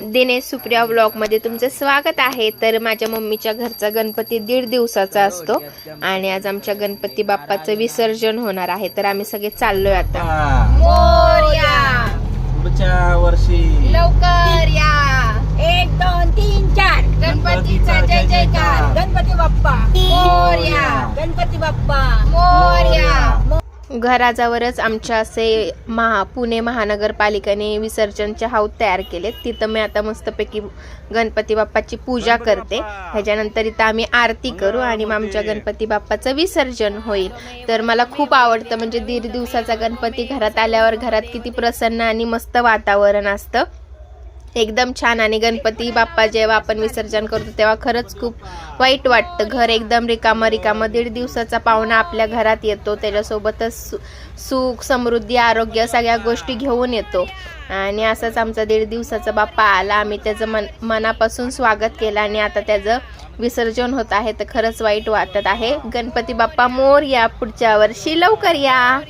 दिनेश सुप्रिया व्लॉगमध्ये तुमचं स्वागत आहे। तर माझ्या मम्मीच्या घरचा गणपती 1.5 दिवसाचा असतो आणि आज आमच्या गणपती बाप्पाचं विसर्जन होणार आहे। तर आम्ही सगळे चाललोय आता। मोरया पुढच्या वर्षी लवकर या। 1 2 3 4 गणपतीचा जय जयकार। गणपती बाप्पा मोरया गणपती बाप्पा मोरया। घराजवळच आमच्या असे पुणे महानगरपालिकेने विसर्जनचे हौद तयार केलेत। तिथं मी आता मस्तपैकी गणपती बाप्पाची पूजा करते। ह्याच्यानंतर इथं आम्ही आरती करू आणि मग आमच्या गणपती बाप्पाचं विसर्जन होईल। तर मला खूप आवडतं, म्हणजे 1.5 दिवसाचा गणपती घरात आल्यावर घरात किती प्रसन्न आणि मस्त वातावरण असतं, एकदम छान। आणि गणपती बाप्पा जेव्हा आपण विसर्जन करतो तेव्हा खरंच खूप वाईट वाटतं। घर एकदम रिकामं 1.5 दिवसाचा पाहुणा आपल्या घरात येतो, त्याच्यासोबतच सुख समृद्धी आरोग्य सगळ्या गोष्टी घेऊन येतो। आणि असंच आमचा 1.5 दिवसाचा बाप्पा आला, आम्ही त्याचं मनापासून स्वागत केलं आणि आता त्याचं विसर्जन होत आहे। तर खरंच वाईट वाटत आहे। गणपती बाप्पा मोरया, पुढच्या वर्षी लवकर या।